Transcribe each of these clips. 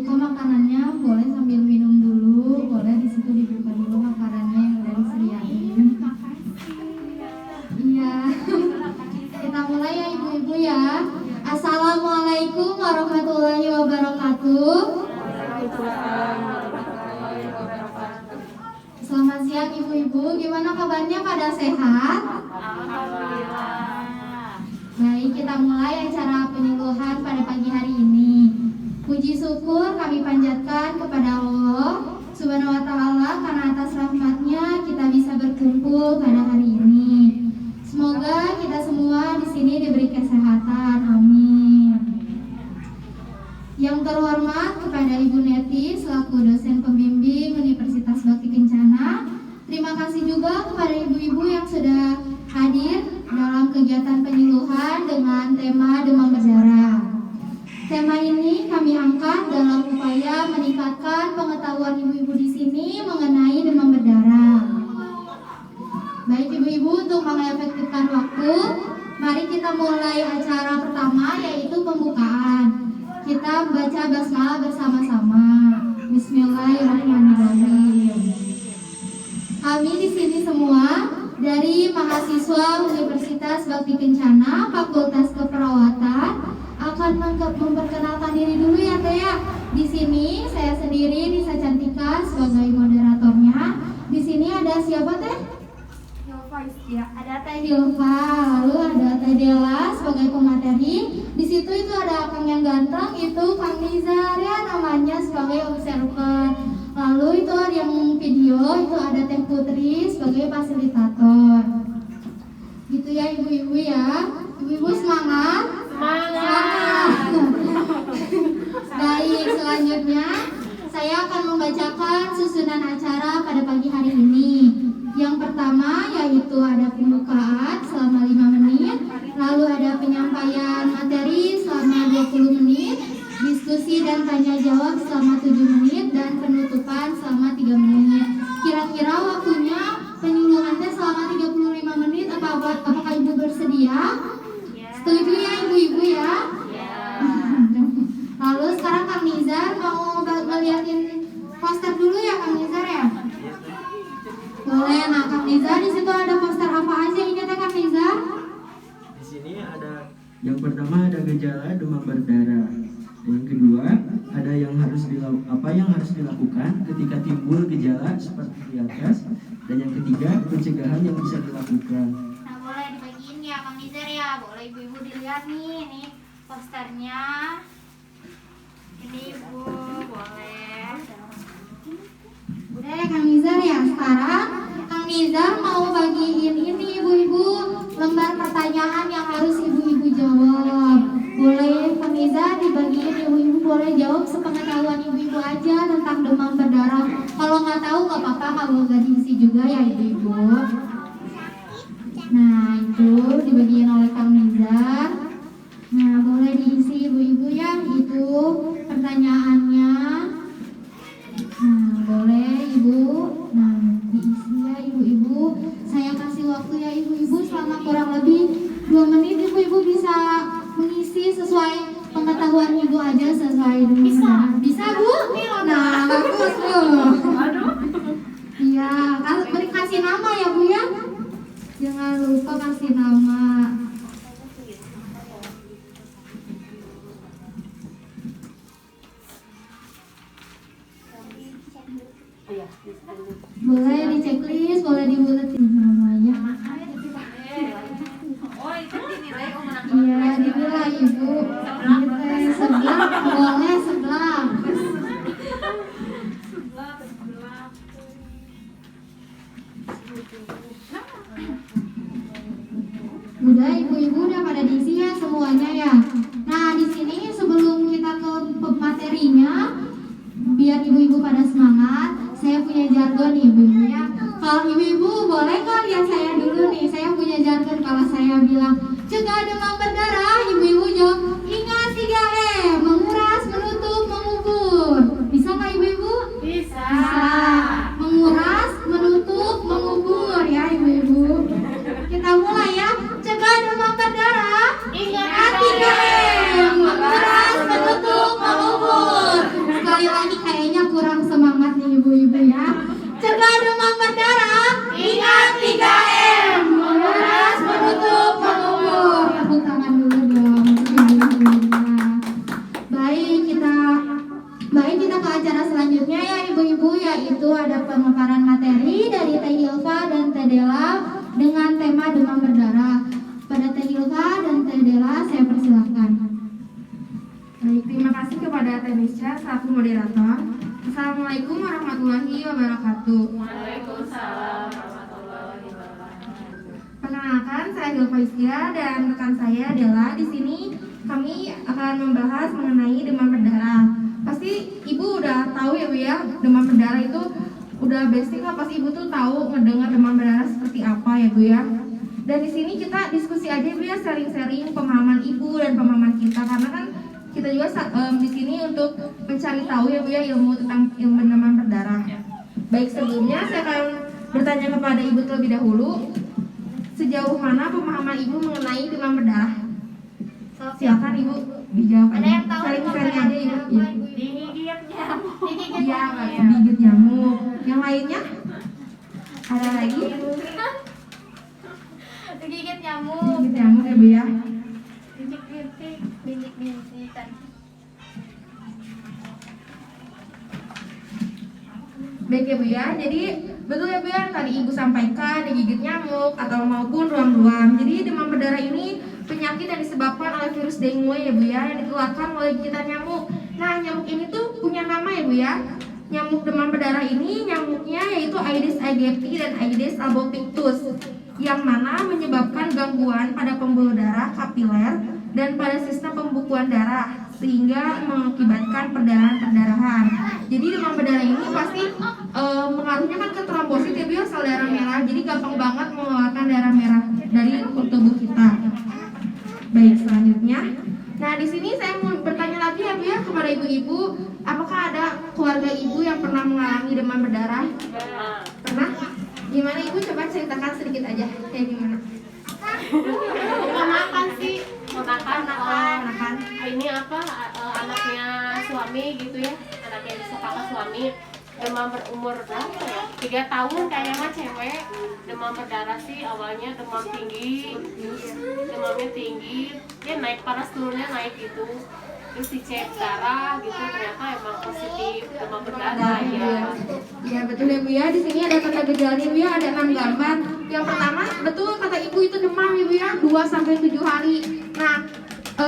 dibuka makanannya, boleh sambil minum dulu, boleh di situ dibuka dulu makanannya yang udah disediain. Iya. Kita mulai ya ibu-ibu ya. Assalamualaikum warahmatullahi wabarakatuh. Selamat siang ibu-ibu, gimana kabarnya, pada sehat? Alhamdulillah. Baik, kita mulai acara penyuluhan pada pagi hari ini. Puji syukur kami panjatkan kepada Allah Subhanahu wa Ta'ala karena atas rahmatnya kita bisa berkumpul pada hari ini. Semoga kita semua di sini diberi kesehatan, amin. Yang terhormat kepada Ibu Neti selaku dosen pembimbing Universitas Bakti Kencana. Terima kasih juga kepada ibu-ibu yang sudah hadir dalam kegiatan penyuluhan dengan tema demam berdarah. Tema ini kami angkat dalam upaya meningkatkan pengetahuan ibu-ibu di sini mengenai demam berdarah. Baik ibu-ibu, untuk mengefektifkan waktu, mari kita mulai acara pertama yaitu pembukaan. Kita baca basmalah bersama-sama. Bismillahirrahmanirrahim. Kami di sini semua dari mahasiswa Universitas Bakti Kencana, Fakultas Keperawatan, akan memperkenalkan diri dulu ya Teh ya. Di sini saya sendiri Nisa Cantika sebagai moderatornya. Di sini ada siapa Teh? Ya, ada Teh Hilfa, lalu ada Teh Dela sebagai pemateri. Di situ itu ada Kang yang ganteng, itu Kang Nizar ya namanya sebagai observer. Lalu itu yang video itu ada Teh Putri sebagai fasilitator. Gitu ya ibu-ibu ya. Ibu-ibu semangat? Semangat. Baik, selanjutnya saya akan membacakan susunan acara pada pagi hari ini. Yang pertama yaitu ada pembukaan selama 5 menit, lalu ada penyampaian materi selama 20 menit, diskusi dan tanya jawab selama 7 menit, dan penutupan selama 3 menit. Kira-kira waktunya penyuluhannya selama 35 menit. Apakah ibu bersedia? Setuju ya ibu-ibu ya? Lalu sekarang Kang Nizar mau ngeliatin poster dulu ya Kang Nizar ya? Boleh. Nah Kang Nizar, di situ ada poster apa aja ini Teh Kang Nizar? Di sini ada yang pertama ada gejala demam berdarah. Yang kedua ada yang harus dilakukan ketika timbul gejala seperti di atas. Dan yang ketiga pencegahan yang bisa dilakukan. Nah boleh dibagiin ya Kang Nizar ya. Boleh ibu-ibu dilihat nih, ini posternya. Ini ibu, boleh. Udah ya Kang Nizar ya. Sekarang Kang Nizar mau bagiin ini ibu-ibu lembar pertanyaan yang harus ibu-ibu jawab. Boleh Kang Nizar dibagiin, ibu-ibu boleh jawab sepengetahuan ibu-ibu aja tentang demam berdarah. Kalau nggak tahu nggak apa-apa, kalau nggak diisi juga ya ibu-ibu. Nah itu dibagiin oleh Kang Nizar. Nah boleh diisi ibu-ibu ya itu pertanyaannya. Nah boleh ibu. Nah diisi ya ibu-ibu. Saya kasih waktu ya ibu-ibu selama kurang lebih 2 menit. Ibu-ibu bisa mengisi sesuai pengetahuan ibu aja, sesuai dulu. Bisa bu? Nah bagus bu. Iya, beri kasih nama ya bu ya. Jangan lupa kasih nama. Boleh di checklist, boleh dibuletin namanya. Iya, dinilai ibu. Sebelah, boleh sebelah. Udah ibu-ibu udah pada diisi ya semuanya ya. Nah di sini sebelum kita ke materinya, biar ibu-ibu pada semangat, saya punya jargon nih ibu-ibu ya. Kalau ibu-ibu boleh kok lihat saya dulu nih. Saya punya jargon. Kalau saya bilang cegah demam berdarah, ibu-ibu jawab ingat 3M, menguras, menutup, mengubur. Bisa nggak ibu-ibu? Bisa. Menguras, menutup, mengubur ya ibu-ibu. Kita mulai ya. Cegah demam berdarah, ingat 3M, menguras, menutup, mengubur. Sekali Dela, saya persilakan. Baik, terima kasih kepada Tenisha selaku moderator. Assalamualaikum warahmatullahi wabarakatuh. Waalaikumsalam warahmatullahi wabarakatuh. Perkenalkan, saya Hilfa Istia dan rekan saya Dela. Di sini kami akan membahas mengenai demam berdarah. Pasti Ibu udah tahu ya Bu ya, demam berdarah itu udah basic lah. Pasti Ibu tuh tahu ngedengar demam berdarah seperti apa ya Bu ya. Dan di sini kita diskusi aja Bu ya, sharing-sharing pemahaman Ibu dan pemahaman kita, karena kan kita juga di sini untuk mencari tahu ya Bu ya ilmu tentang ilmu demam berdarah. Baik, sebelumnya saya akan bertanya kepada Ibu terlebih dahulu, sejauh mana pemahaman Ibu mengenai demam berdarah? Silakan Ibu dijawab. Ada yang tahu Sharing-sharing aja Ibu. apa, Iya. Ibu? Digigit nyamuk. Digigit Iya, nyamuk. digigit nyamuk. Yang lainnya? Ada lagi? Digigit nyamuk. Digigit nyamuk ya Bu ya. Bintik-bintik, bintik-bintikan. Baik ya Bu ya, jadi betul ya Bu ya, tadi Ibu sampaikan digigit nyamuk atau maupun ruam-ruam. Jadi demam berdarah ini penyakit yang disebabkan oleh virus dengue ya Bu ya, yang ditularkan oleh gigitan nyamuk. Nah, nyamuk ini tuh punya nama ya Bu ya. Nyamuk demam berdarah ini nyamuknya yaitu Aedes aegypti dan Aedes albopictus, yang mana menyebabkan gangguan pada pembuluh darah kapiler dan pada sistem pembukuan darah, sehingga mengakibatkan perdarahan. Jadi demam berdarah ini pasti pengaruhnya kan ke trombosit ya Bu ya, sel darah merah. Jadi gampang banget mengeluarkan darah merah dari tubuh kita. Baik, selanjutnya. Nah, di sini saya mau bertanya lagi ya Bu ya kepada ibu-ibu, apakah ada keluarga ibu yang pernah mengalami demam berdarah? Pernah? Gimana Ibu, coba ceritakan sedikit aja kayak gimana? Ponakan sih, ponakan. Ponakan. Ini apa? Anaknya suami gitu ya, anaknya bisa kakak suami. Demam berumur berapa ya? 3 tahun kayaknya mah cewek. Demam berdarah sih awalnya demam tinggi, demamnya tinggi, dia naik panas telurnya naik gitu. Terus dicek darah gitu, ternyata emang positif demam berdarah ya. Ya betul ya Bu ya, di sini ada tanda gejalanya Bu ya, ada 6 gambar. Yang pertama, betul kata Ibu itu demam ya Bu ya, 2-7 hari. Nah,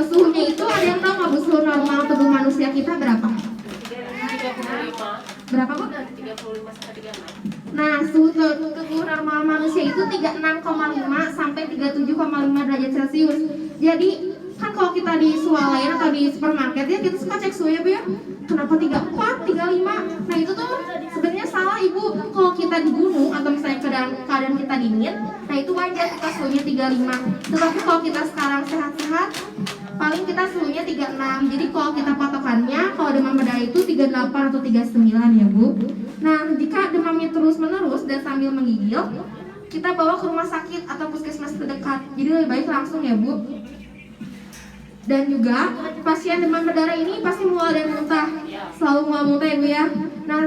suhunya itu ada yang tahu nggak Bu, suhu normal tubuh manusia kita berapa? 35. Berapa Bu? 35 sampai 36. Nah, suhu tubuh normal manusia itu 36,5 sampai 37,5 derajat Celcius. Jadi kan kalau kita di swalayan atau di supermarket ya, kita suka cek suhu ya Bu ya. Kenapa 34, 35? Nah itu tuh sebenarnya salah Ibu. Kalau kita di gunung atau misalnya keadaan kita dingin, nah itu wajar kita suhunya 35. Tetapi kalau kita sekarang sehat-sehat, paling kita suhunya 36. Jadi kalau kita patokannya, kalau demam berdarah itu 38 atau 39 ya Bu. Nah jika demamnya terus-menerus dan sambil menggigil, kita bawa ke rumah sakit atau puskesmas terdekat. Jadi lebih baik langsung ya Bu. Dan juga pasien demam berdarah ini pasti mual dan muntah, selalu mual muntah ya Bu ya. Nah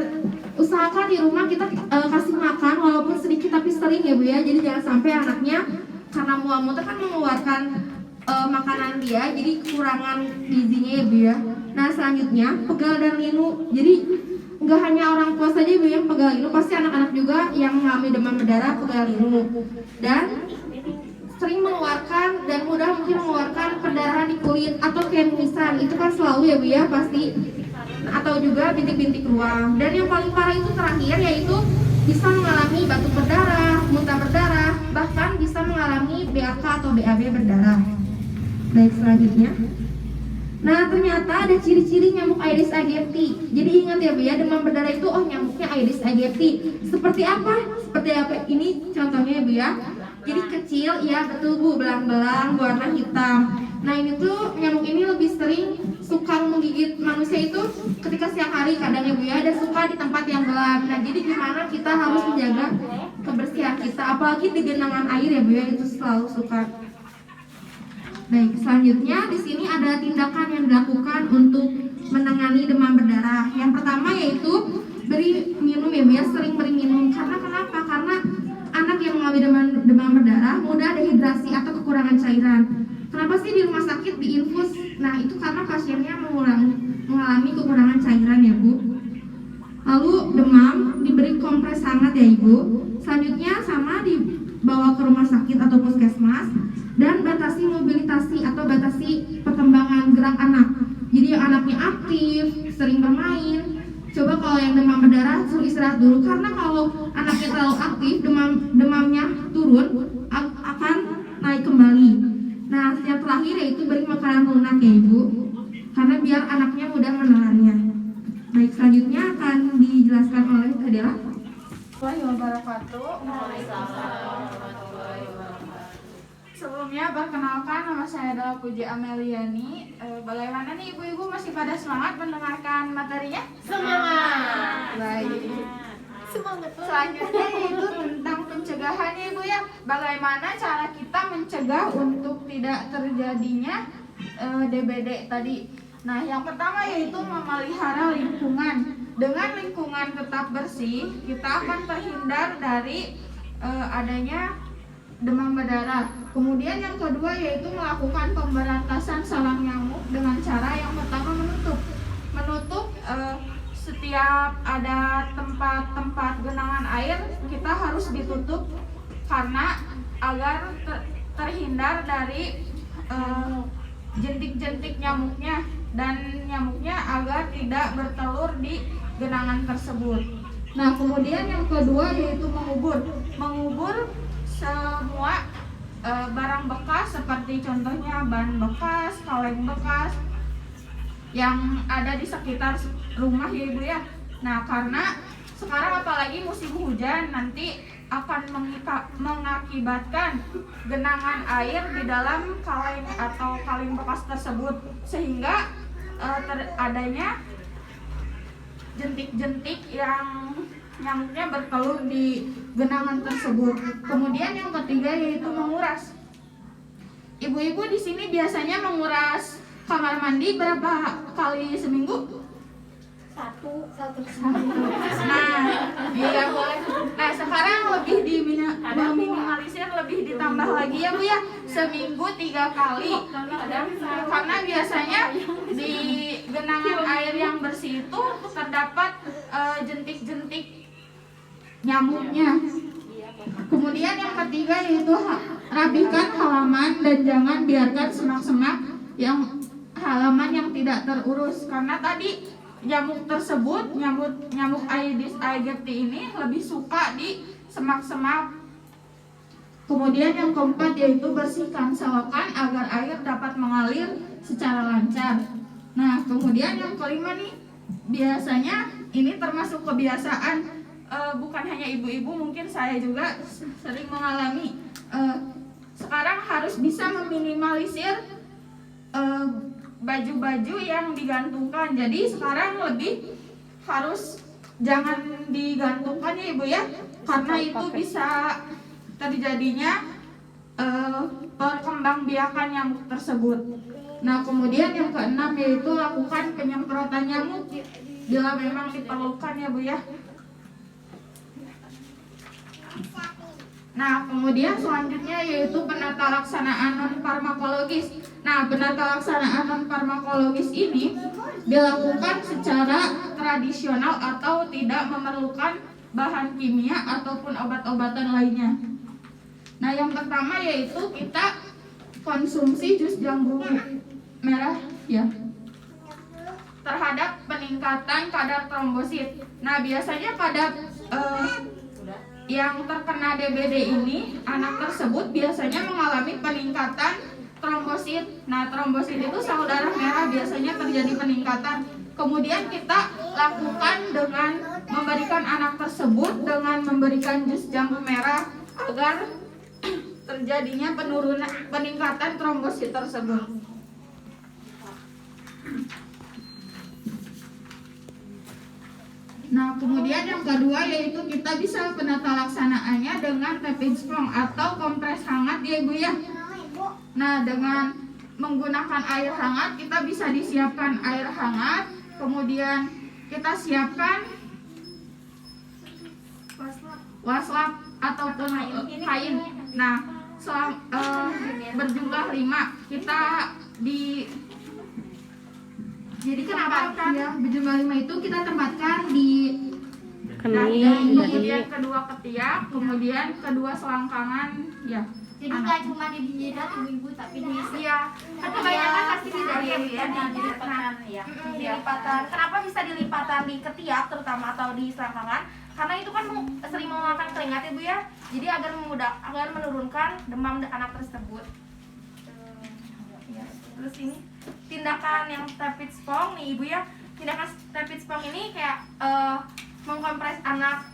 usahakan di rumah kita kasih makan walaupun sedikit tapi sering ya Bu ya. Jadi jangan sampai anaknya karena mual muntah kan mengeluarkan makanan dia, jadi kekurangan gizinya ya Bu ya. Nah selanjutnya pegal dan linu. Jadi nggak hanya orang tua saja Bu yang pegal linu, pasti anak-anak juga yang mengalami demam berdarah pegal linu. Dan sering mengeluarkan dan mudah mungkin mengeluarkan perdarahan di kulit atau kemisan, itu kan selalu ya Bu ya pasti. Atau juga bintik-bintik ruam. Dan yang paling parah itu terakhir yaitu bisa mengalami batuk berdarah, muntah berdarah, bahkan bisa mengalami BAK atau BAB berdarah. Baik, selanjutnya. Nah ternyata ada ciri-ciri nyamuk Aedes aegypti. Jadi ingat ya Bu ya, demam berdarah itu nyamuknya Aedes aegypti. Seperti apa? Seperti apa? Ini contohnya ya Bu ya. Jadi kecil, ya betul Bu, belang-belang warna hitam. Nah ini tuh nyamuk ini lebih sering suka menggigit manusia itu ketika siang hari kadang ya Bu ya, dan suka di tempat yang gelap. Nah jadi gimana kita harus menjaga kebersihan kita, apalagi di genangan air ya Bu ya, itu selalu suka. Baik, selanjutnya di sini ada tindakan yang dilakukan untuk menangani demam berdarah. Yang pertama yaitu beri minum ya Bu ya, sering beri minum. Karena kenapa? Karena anak yang mengalami demam berdarah mudah dehidrasi atau kekurangan cairan. Kenapa sih di rumah sakit diinfus? Nah itu karena pasiennya mengalami kekurangan cairan ya Bu. Lalu demam diberi kompres hangat ya Ibu. Selanjutnya sama dibawa ke rumah sakit atau puskesmas dan batasi mobilitasi atau batasi perkembangan gerak anak. Jadi yang anaknya aktif, sering bermain. Coba kalau yang demam berdarah suruh istirahat dulu, karena kalau anaknya terlalu aktif, demamnya turun akan naik kembali. Nah, yang terakhir yaitu beri makanan lunak ya Ibu, karena biar anaknya mudah menelannya. Baik, selanjutnya akan dijelaskan oleh Adela. Sebelumnya perkenalkan, nama saya adalah Puji Ameliani. Bagaimana nih ibu-ibu, masih pada semangat mendengarkan materinya? Semangat. Baik. Selanjutnya yaitu tentang pencegahan ya ibu ya. Bagaimana cara kita mencegah untuk tidak terjadinya DBD tadi. Nah, yang pertama yaitu memelihara lingkungan. Dengan lingkungan tetap bersih, kita akan terhindar dari adanya demam berdarah. Kemudian yang kedua yaitu melakukan pemberantasan sarang nyamuk dengan cara yang pertama menutup setiap ada tempat-tempat genangan air, kita harus ditutup karena agar terhindar dari jentik-jentik nyamuknya, dan nyamuknya agar tidak bertelur di genangan tersebut. Nah, kemudian yang kedua yaitu mengubur semua barang bekas seperti contohnya ban bekas, kaleng bekas yang ada di sekitar rumah ya ibu ya. Nah, karena sekarang apalagi musim hujan, nanti akan mengakibatkan genangan air di dalam kaleng atau kaleng bekas tersebut, sehingga adanya jentik-jentik yang nyamuknya bertelur di genangan tersebut. Kemudian yang ketiga yaitu menguras. Ibu-ibu di sini biasanya menguras kamar mandi berapa kali seminggu? Satu. Nah, iya boleh. Nah, sekarang lebih diminimalisir, lebih ditambah lagi ya Bu ya, seminggu 3 kali. Karena biasanya di genangan air yang bersih itu terdapat jentik-jentik nyamuknya. Kemudian yang ketiga yaitu rapikan halaman dan jangan biarkan semak-semak yang halaman yang tidak terurus, karena tadi nyamuk tersebut, nyamuk Aedes aegypti ini lebih suka di semak-semak. Kemudian yang keempat yaitu bersihkan selokan agar air dapat mengalir secara lancar. Nah, kemudian yang kelima nih, biasanya ini termasuk kebiasaan, bukan hanya ibu-ibu, mungkin saya juga sering mengalami. Sekarang harus bisa meminimalisir baju-baju yang digantungkan. Jadi sekarang lebih harus jangan digantungkan ya ibu ya, karena itu bisa terjadinya perkembangbiakan nyamuk tersebut. Nah, kemudian yang keenam yaitu lakukan penyemprotan nyamuk bila memang diperlukan ya bu ya. Nah, kemudian selanjutnya yaitu penata laksanaan non farmakologis. Nah, penata laksanaan non farmakologis ini dilakukan secara tradisional atau tidak memerlukan bahan kimia ataupun obat-obatan lainnya. Nah, yang pertama yaitu kita konsumsi jus jambu merah ya, terhadap peningkatan kadar trombosit. Nah, biasanya pada yang terkena DBD ini, anak tersebut biasanya mengalami peningkatan trombosit. Nah, trombosit itu sel darah merah, biasanya terjadi peningkatan. Kemudian kita lakukan dengan memberikan anak tersebut dengan memberikan jus jambu merah agar terjadinya peningkatan trombosit tersebut. Nah, kemudian yang kedua yaitu kita bisa penata laksanaannya dengan tapping sprong atau kompres hangat ya ibu ya. Nah, dengan menggunakan air hangat, kita bisa disiapkan air hangat, kemudian kita siapkan waslap ataupun kain. Nah, berjumlah 5. Kita jadi kenapa ya berjumlah 5 itu kita tempatkan di kening, kemudian kedua ketiak, kemudian kedua selangkangan ya, Jadi nggak cuma di jidat ibu-ibu tapi di Iya, kan kebanyakan pasti di dari ya, di lipatan ya. Di lipatan. Kenapa bisa di lipatan di ketiak terutama atau di selangkangan? Karena itu kan sering mengeluarkan keringat ibu ya. Jadi agar menurunkan demam anak tersebut. Ya. Terus ini tindakan yang rapid spong nih ibu ya. Tindakan rapid spong ini kayak mengkompres anak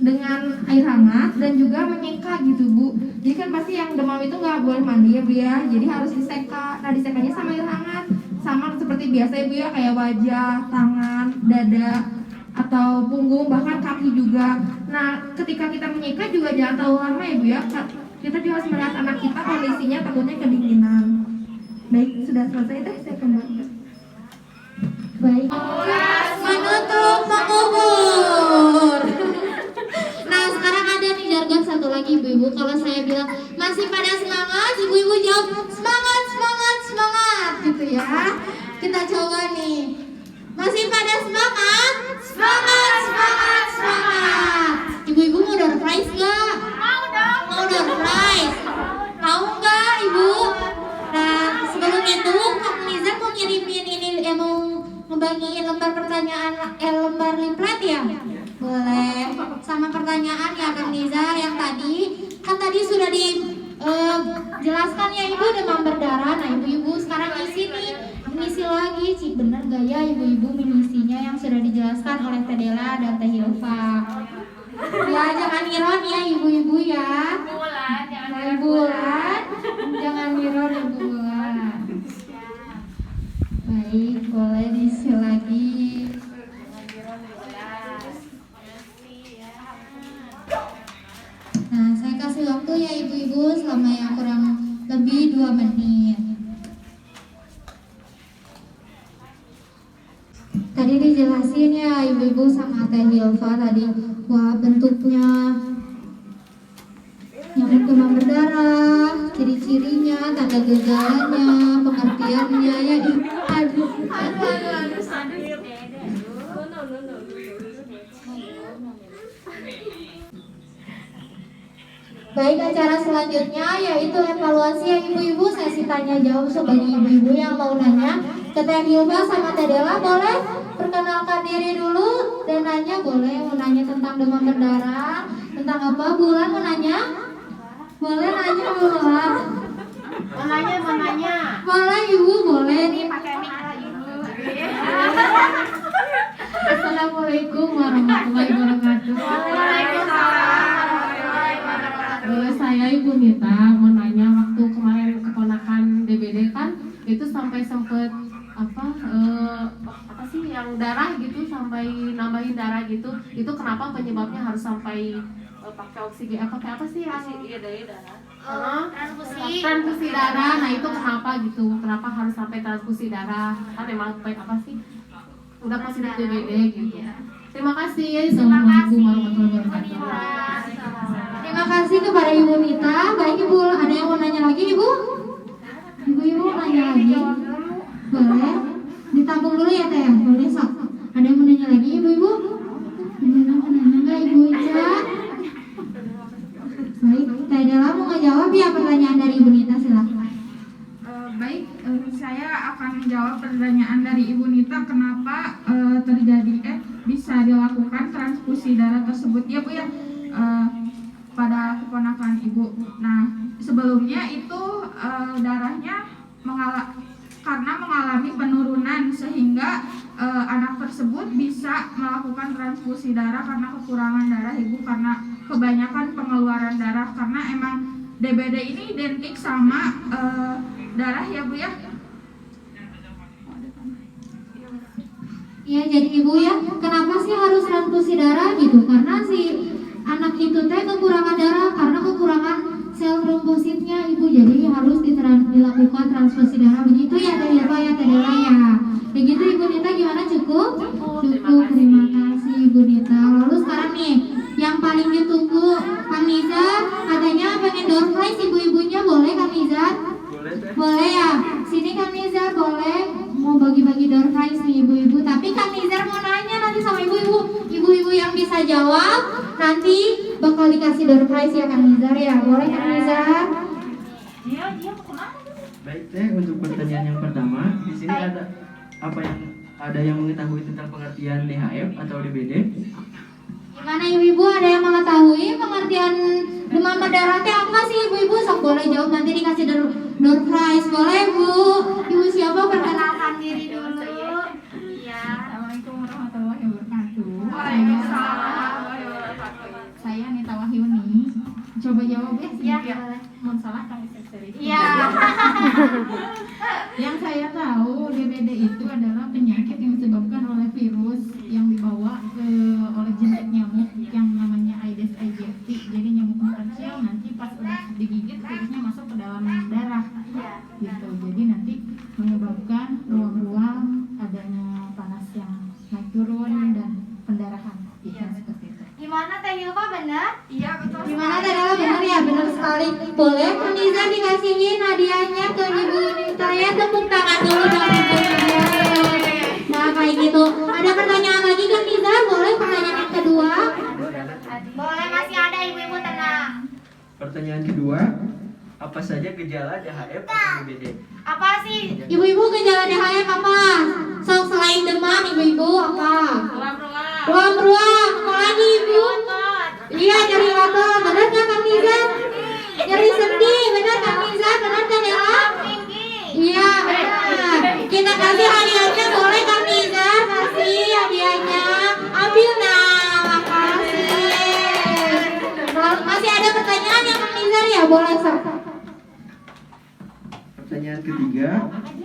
dengan air hangat dan juga menyeka gitu Bu. Jadi kan pasti yang demam itu nggak boleh mandi ya Bu ya. Jadi harus diseka. Nah disekanya sama air hangat, sama seperti biasa ya Bu ya, kayak wajah, tangan, dada, atau punggung, bahkan kaki juga. Nah ketika kita menyeka juga jangan terlalu lama ya Bu ya. Kita juga harus melihat anak kita kondisinya takutnya kedinginan. Baik, sudah selesai teh, saya kembali. Baik. Menutup mengubur. Nah sekarang ada nih jargon satu lagi ibu-ibu. Kalau saya bilang masih pada semangat, ibu-ibu jawab semangat, semangat, semangat gitu ya. Kita coba nih. Masih pada semangat, semangat, semangat, semangat. Ibu-ibu mau door prize gak? Mau dong. Mau door prize? Mau gak ibu? Nah sebelum itu Kak Niza mau ngirimin ini mau ngebagiin lembar pertanyaan lembar limplet ya? Boleh. Sama pertanyaan ya Kang Niza yang tadi kan tadi sudah dijelaskan ya ibu demam berdarah. Nah ibu-ibu sekarang isi nih, mengisi lagi cik bener gaya ibu-ibu mengisinya yang sudah dijelaskan oleh Teh Dela dan Teh Hilfa. Ya jangan iron ya ibu-ibu ya. Bulan, jangan Nah, Bulan, jangan iron ya Bulan. Baik, boleh diisi lagi. Nah, saya kasih waktu ya ibu-ibu selama yang kurang lebih 2 menit. Tadi dijelasin ya ibu-ibu sama Teh Hilfa tadi, wah bentuknya nyamuk demam berdarah, ciri-cirinya, tanda gejalanya, pengertiannya ya ibu. Aduh. Baik, acara selanjutnya yaitu evaluasi ya ibu-ibu, sesi tanya jawab sebagai ibu-ibu yang mau nanya ke Teh Hilfa sama Teh Dela. Boleh perkenalkan diri dulu dan nanya, boleh mau nanya tentang demam berdarah, tentang apa? Bulan mau nanya? Boleh nanya Bulan. Mau nanya. Boleh ibu, boleh nih. pakai mic lagi dulu. Assalamualaikum warahmatullahi wabarakatuh. Saya Ibu Nita mau nanya, waktu kemarin keponakan DBD kan itu sampai sempet apa sih yang darah gitu, sampai nambahin darah gitu, itu kenapa penyebabnya harus sampai pakai oksigen pakai apa sih yang darah transfusi darah. Nah itu kenapa gitu, kenapa harus sampai transfusi darah, kan emang apa sih udah positif DBD gitu. Terima kasih. Assalamualaikum warahmatullahi wabarakatuh. Terima kasih kepada Ibu Nita. Baik Ibu, ada yang mau nanya lagi Ibu? Ibu mau nanya lagi? Boleh? Ditampung dulu ya Teh, boleh sok. Ada yang mau nanya lagi Ibu-ibu? Mau nanya nggak Ibu Ica? Baik, Teh Dela mau ngejawab ya pertanyaan dari Ibu Nita, silakan. Baik, saya akan menjawab pertanyaan dari Ibu Nita kenapa terjadi bisa dilakukan transfusi darah tersebut ya Bu ya pada keponakan Ibu. Nah sebelumnya itu darahnya karena mengalami penurunan sehingga anak tersebut bisa melakukan transfusi darah karena kekurangan darah Ibu, karena kebanyakan pengeluaran darah, karena emang DBD ini identik sama darah ya Bu ya. Iya, jadi Ibu ya, kenapa sih harus transfusi darah gitu? Karena si anak itu teh kekurangan darah karena kekurangan sel trombositnya Ibu, jadi harus dilakukan transfusi darah. Begitu ya Teh Hilfa ya Teh Dela ya. Begitu Ibu Nita, gimana, cukup? Cukup, terima kasih Ibu Nita. Lalu sekarang nih yang paling ditunggu Kang Niza, katanya pengen door prize ibu-ibunya, boleh Kang Niza? Boleh ya. Sini Kang Niza, boleh mau bagi-bagi door prize nih ibu-ibu. Tapi Kang Nizar mau nanya nanti sama ibu-ibu. Ibu-ibu yang bisa jawab nanti bakal dikasih door prize ya Kang Nizar ya. Boleh Kang Nizar? Iya, kemana? Baik teh, untuk pertanyaan yang pertama, di sini ada yang mengetahui tentang pengertian DHF atau DBD? Gimana ibu-ibu, ada yang mengetahui pengertian demam berdarah teh apa sih ibu-ibu? Sok boleh jawab, nanti dikasih door prize. Boleh bu? Ibu siapa? Perkenalkan diri dulu. Iya. Assalamualaikum warahmatullahi wabarakatuh. Waalaikumsalam. Saya Nita Wahyuni. Coba jawab ya. Iya. Mau salah kami seri. Iya. Yang saya tahu DBD itu adalah penyakit yang disebabkan oleh virus yang dibawa oleh jentik nyamuk yang namanya Aedes aegypti. Jadi nyamuk kecil nanti pas udah digigit virusnya masuk ke dalam darah. Gitu. Jadi nanti menyebabkan ruang-ruang adanya panas yang naik turun dan pendarahan. Bisa seperti itu. Gimana Teh Hilfa, benar? Iya betul. Gimana teh Dara, benar ya? Benar sekali. Boleh Kak Niza dikasihin hadiahnya ke Ibu Nita ya? Tepuk tangan dulu dong Ibu Nita. Nah kayak gitu. Ada pertanyaan lagi Kak Niza? Boleh pertanyaan yang kedua? Boleh, masih ada ibu-ibu, tenang. Pertanyaan kedua, apa saja gejala DHF atau DBD? Apa sih? Ibu-ibu gejala DHF apa? Sok selain demam ibu-ibu apa? Ruam-ruam. Apa lagi ibu? Iya, nyeri otot. Benar nggak Kak Niza? Nyeri sendi. Benar Kak Niza? Benar kan Dela? Iya benar. Kita kasih hadiahnya, boleh Kak Niza? Kasih hadiahnya. Ambil nah. Makasih. Masih ada pertanyaan yang Kak Niza ya? Boleh sok. Pertanyaan ketiga,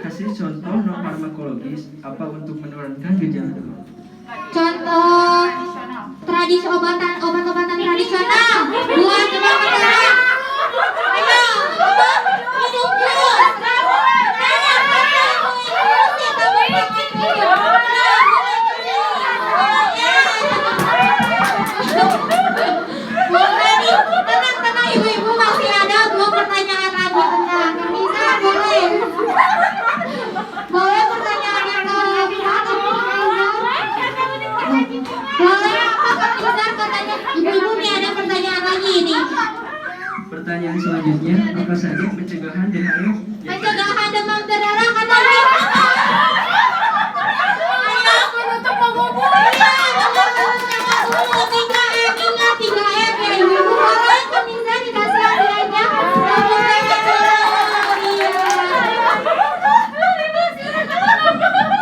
kasih contoh non farmakologis apa untuk menurunkan gejala demam? Contoh obat-obatan tradisional buat demam berdarah. Ayo, minum jus. Boleh nih, tenang ibu-ibu, masih ada 2 pertanyaan lagi. Tenang, bisa boleh. Boleh pertanyaan yang keempat atau boleh apa Kak Nizar katanya? Ibu-ibu nih ada pertanyaan lagi nih. Pertanyaan selanjutnya, apa saja pencegahan DHF? Pencegahan demam berdarah katanya. Ayo menutup pengubur. Iya, dulu 3M ya ibu-ibu. Boleh Kak Nizar dikasih hadiahnya.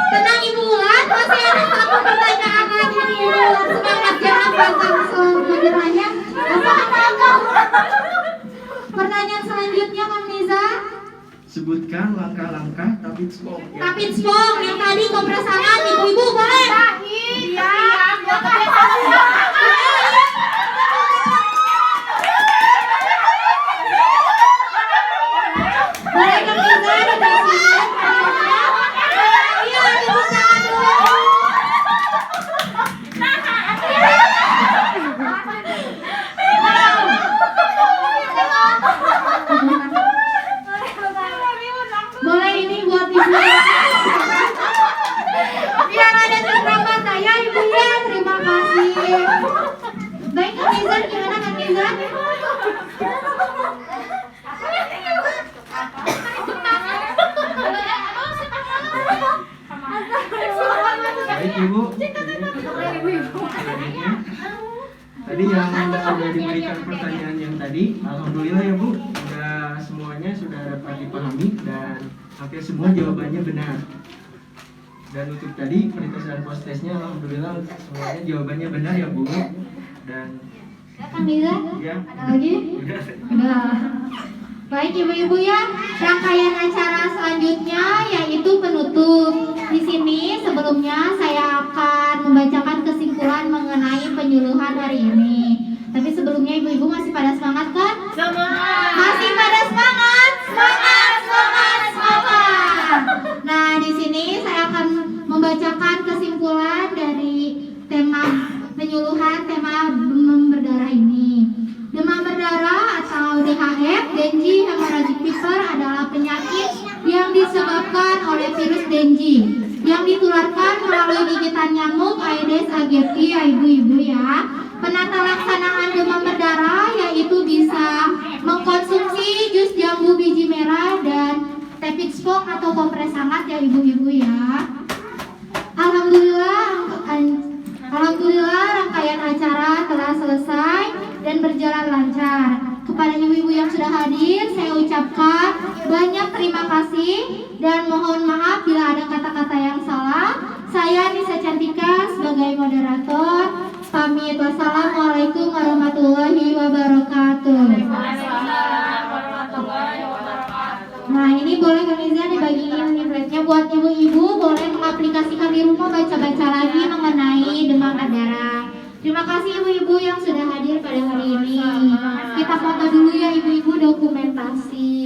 Tenang Ibu Ulan, masih ada 1 pertanyaan lagi nih Ibu Ulan. Semangat jangan pantang sebenarnya. Pertanyaan selanjutnya Kang Niza. Sebutkan langkah-langkah Tapit Spong. Tapit Spong yang tadi kompres tangan ibu-ibu boleh? Iya. Boleh Kang Niza dikasih hadiahnya? Iya, ibu tangan dulu. Boleh ini buat ibu. Biar ada kerabat saya ibu ya. Terima kasih. Baik Kang Nizar, gimana Kang Nizar? Baik Ibu. Selanjutnya, tadi yang sudah diberikan pertanyaan yang tadi, alhamdulillah ya Bu, sudah dapat dipahami dan hampir semua jawabannya benar. Dan untuk tadi pretest dan post testnya alhamdulillah semuanya jawabannya benar ya Bu. Dan Kang Nizar? ya, Ada lagi? Udah. Baik ibu-ibu ya, rangkaian acara selanjutnya yaitu penutup. Di sini sebelumnya saya akan membacakan kesimpulan mengenai penyuluhan hari ini. Tapi sebelumnya ibu-ibu masih pada semangat kan? Semangat. Masih pada semangat? Semangat, semangat, semangat. Nah, di sini saya akan membacakan kesimpulan dari tema penyuluhan tema demam berdarah ini. Demam berdarah atau DHF, Dengue Hemorrhagic Fever adalah penyakit yang disebabkan oleh virus Dengue yang ditularkan melalui gigitan nyamuk Aedes aegypti ya ibu-ibu ya. Penata laksanaan demam berdarah yaitu bisa mengkonsumsi jus jambu biji merah Sixpack atau kompres hangat ya ibu-ibu ya. Alhamdulillah rangkaian acara telah selesai dan berjalan lancar. Kepada ibu-ibu yang sudah hadir, saya ucapkan banyak terima kasih dan mohon maaf bila ada kata-kata yang salah. Saya Nisa Cantika sebagai moderator. Pamit. Wassalamualaikum warahmatullahi wabarakatuh. Nah, ini boleh Kamiza dibagiin leafletnya buat ibu-ibu, boleh mengaplikasikan di rumah, baca-baca lagi mengenai demam berdarah. Terima kasih ibu-ibu yang sudah hadir pada hari ini. Kita foto dulu ya ibu-ibu, dokumentasi.